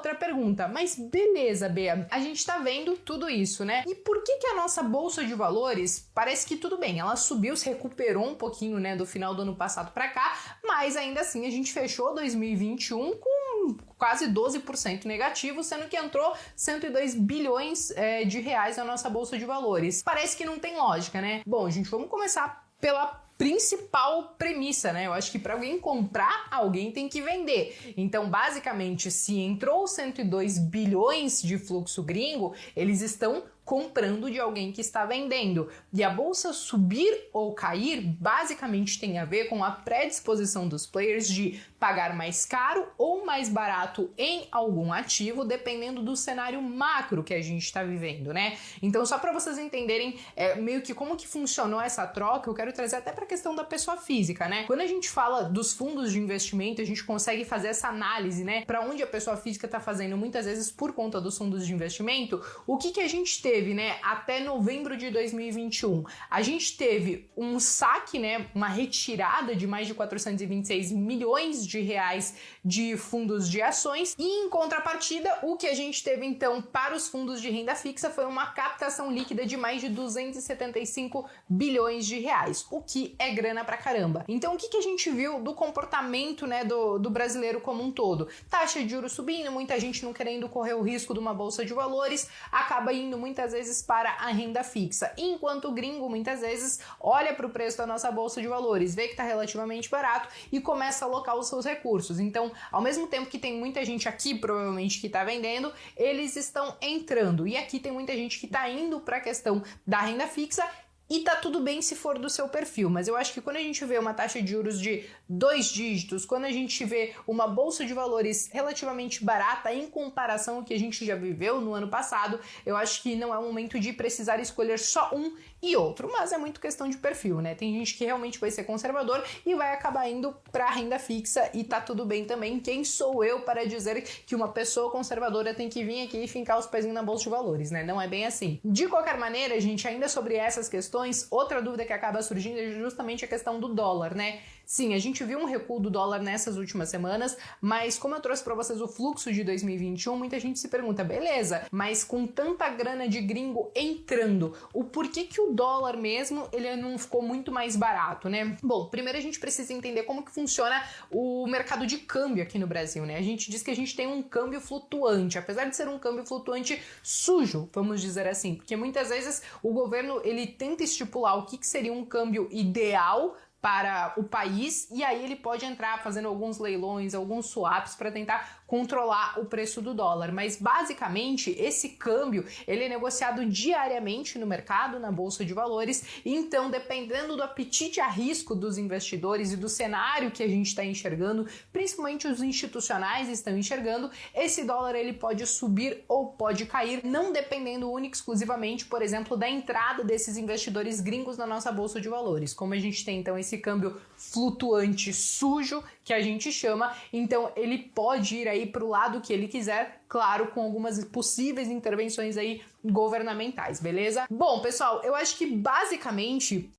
outra pergunta, mas beleza, Bea, a gente tá vendo tudo isso, né? E por que a nossa bolsa de valores parece que tudo bem, ela subiu, se recuperou um pouquinho, né, do final do ano passado para cá, mas ainda assim a gente fechou 2021 com quase 12% negativo, sendo que entrou 102 bilhões de reais na nossa bolsa de valores. Parece que não tem lógica, né? Bom, gente, vamos começar pela principal premissa, né? Eu acho que para alguém comprar, alguém tem que vender. Então, basicamente, se entrou 102 bilhões de fluxo gringo, eles estão comprando de alguém que está vendendo. E a bolsa subir ou cair basicamente tem a ver com a predisposição dos players de pagar mais caro ou mais barato em algum ativo, dependendo do cenário macro que a gente está vivendo, né? Então, só para vocês entenderem meio que como que funcionou essa troca, eu quero trazer até para a questão da pessoa física, né? Quando a gente fala dos fundos de investimento, a gente consegue fazer essa análise, né? Para onde a pessoa física está fazendo, muitas vezes por conta dos fundos de investimento, o que a gente teve, né, até novembro de 2021? A gente teve um saque, né, uma retirada de mais de 426 milhões de reais de fundos de ações, e em contrapartida, o que a gente teve então para os fundos de renda fixa foi uma captação líquida de mais de 275 bilhões de reais, o que é grana pra caramba. Então, o que a gente viu do comportamento, né, do brasileiro como um todo? Taxa de juros subindo, muita gente não querendo correr o risco de uma bolsa de valores, acaba indo muitas vezes para a renda fixa, enquanto o gringo muitas vezes olha para o preço da nossa bolsa de valores, vê que está relativamente barato e começa a alocar os seus recursos. Então, ao mesmo tempo que tem muita gente aqui, provavelmente, que está vendendo, eles estão entrando. E aqui tem muita gente que está indo para a questão da renda fixa. E tá tudo bem se for do seu perfil, mas eu acho que quando a gente vê uma taxa de juros de 2 dígitos, quando a gente vê uma bolsa de valores relativamente barata em comparação ao que a gente já viveu no ano passado, eu acho que não é o momento de precisar escolher só um e outro, mas é muito questão de perfil, né? Tem gente que realmente vai ser conservador e vai acabar indo pra renda fixa e tá tudo bem também. Quem sou eu para dizer que uma pessoa conservadora tem que vir aqui e fincar os pezinhos na bolsa de valores, né? Não é bem assim. De qualquer maneira, gente, ainda sobre essas questões, outra dúvida que acaba surgindo é justamente a questão do dólar, né? Sim, a gente viu um recuo do dólar nessas últimas semanas, mas como eu trouxe para vocês o fluxo de 2021, muita gente se pergunta, beleza, mas com tanta grana de gringo entrando, o porquê que o dólar mesmo, ele não ficou muito mais barato, né? Bom, primeiro a gente precisa entender como que funciona o mercado de câmbio aqui no Brasil, né? A gente diz que a gente tem um câmbio flutuante, apesar de ser um câmbio flutuante sujo, vamos dizer assim, porque muitas vezes o governo, ele tenta estipular o que seria um câmbio ideal para o país, e aí ele pode entrar fazendo alguns leilões, alguns swaps para tentar controlar o preço do dólar. Mas basicamente esse câmbio, ele é negociado diariamente no mercado, na bolsa de valores, e então dependendo do apetite a risco dos investidores e do cenário que a gente está enxergando, principalmente os institucionais estão enxergando, esse dólar ele pode subir ou pode cair, não dependendo única e exclusivamente, por exemplo, da entrada desses investidores gringos na nossa bolsa de valores. Como a gente tem então esse câmbio flutuante sujo, que a gente chama, então ele pode ir aí para o lado que ele quiser, claro, com algumas possíveis intervenções aí governamentais, beleza? Bom, pessoal, eu acho que basicamente